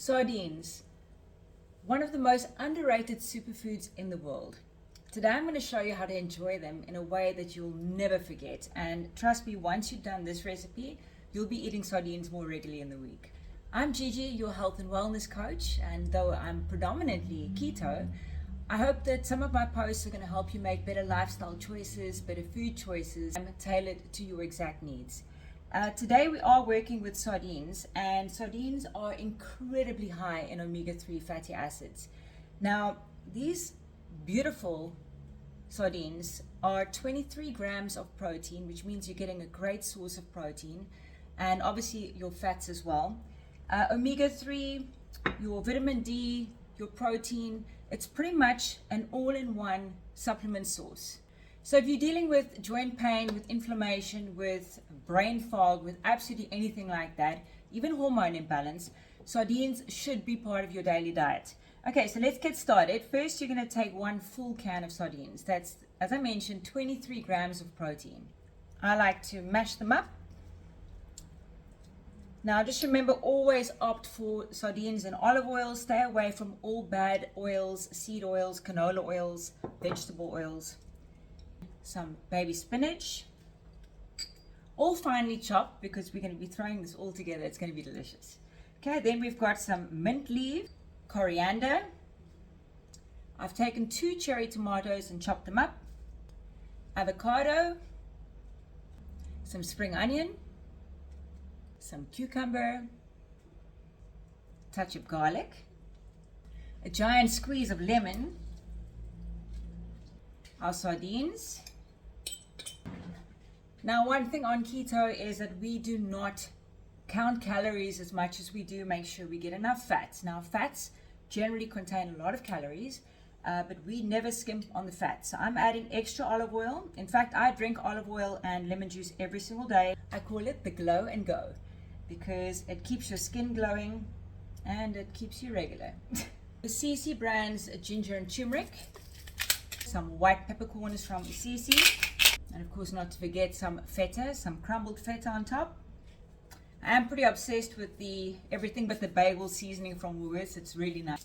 Sardines, one of the most underrated superfoods in the world. Today I'm going to show you how to enjoy them in a way that you'll never forget. And trust me, once you've done this recipe, you'll be eating sardines more regularly in the week. I'm Gigi, your health and wellness coach, and though I'm predominantly keto, I hope that some of my posts are going to help you make better lifestyle choices, better food choices, tailored to your exact needs. Today we are working with sardines, and sardines are incredibly high in omega-3 fatty acids. Now, these beautiful sardines are 23 grams of protein, which means you're getting a great source of protein, and obviously your fats as well. Omega-3, your vitamin D, your protein, it's pretty much an all-in-one supplement source. So if you're dealing with joint pain, with inflammation, with brain fog, with absolutely anything like that, even hormone imbalance, sardines should be part of your daily diet. Okay, so let's get started. First, you're going to take one full can of sardines. That's, as I mentioned, 23 grams of protein. I like to mash them up. Now, just remember, always opt for sardines and olive oil. Stay away from all bad oils, seed oils, canola oils, vegetable oils. Some baby spinach, all finely chopped because we're going to be throwing this all together. It's going to be delicious. Okay, then we've got some mint leaf, coriander. I've taken 2 cherry tomatoes and chopped them up, avocado, some spring onion, some cucumber, touch of garlic, a giant squeeze of lemon, our sardines. Now, one thing on keto is that we do not count calories as much as we do make sure we get enough fats. Now, fats generally contain a lot of calories, but we never skimp on the fat. So I'm adding extra olive oil. In fact, I drink olive oil and lemon juice every single day. I call it the glow and go because it keeps your skin glowing and it keeps you regular. The CC brand's ginger and turmeric, some white peppercorns from CC, and of course not to forget some feta, some crumbled feta on top. I am pretty obsessed with the everything but the bagel seasoning from Woolworths. It's really nice.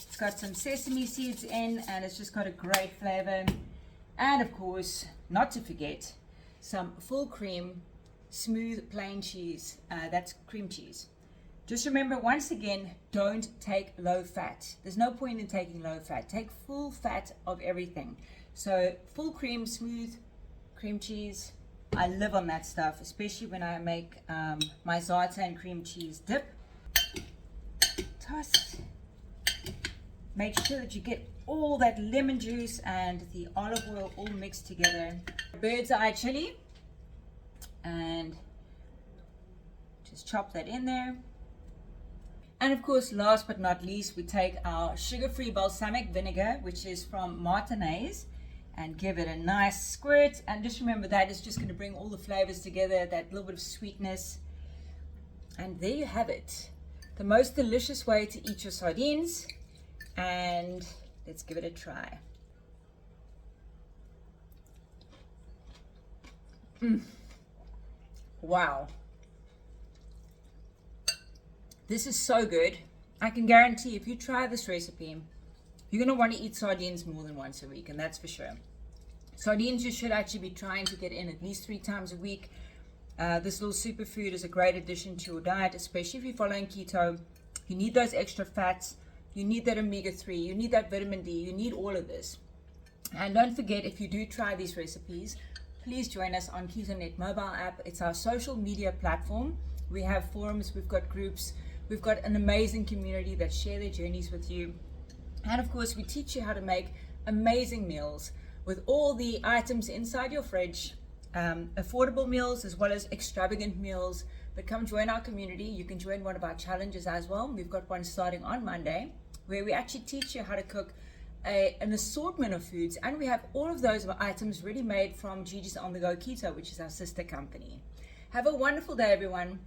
It's got some sesame seeds in and it's just got a great flavor. And of course, not to forget, some full cream, smooth plain cheese. That's cream cheese. Just remember, once again, don't take low fat. There's no point in taking low fat. Take full fat of everything. So full cream, smooth cream cheese. I live on that stuff, especially when I make my za'atar and cream cheese dip. Toss. Make sure that you get all that lemon juice and the olive oil all mixed together. Bird's eye chili. And just chop that in there. And of course, last but not least, we take our sugar-free balsamic vinegar, which is from Martinez, and give it a nice squirt. And just remember, that is just going to bring all the flavors together, that little bit of sweetness. And there you have it. The most delicious way to eat your sardines. And let's give it a try. Wow. This is so good. I can guarantee if you try this recipe, you're going to want to eat sardines more than once a week, and that's for sure. Sardines you should actually be trying to get in at least 3 times a week. This little superfood is a great addition to your diet, especially if you're following keto. You need those extra fats. You need that omega-3. You need that vitamin D. You need all of this. And don't forget, if you do try these recipes, please join us on KetoNet mobile app. It's our social media platform. We have forums, we've got groups, we've got an amazing community that share their journeys with you. And of course, we teach you how to make amazing meals with all the items inside your fridge, affordable meals as well as extravagant meals. But come join our community. You can join one of our challenges as well. We've got one starting on Monday where we actually teach you how to cook an assortment of foods, and we have all of those items ready made from Gigi's On The Go Keto, which is our sister company. Have a wonderful day, everyone.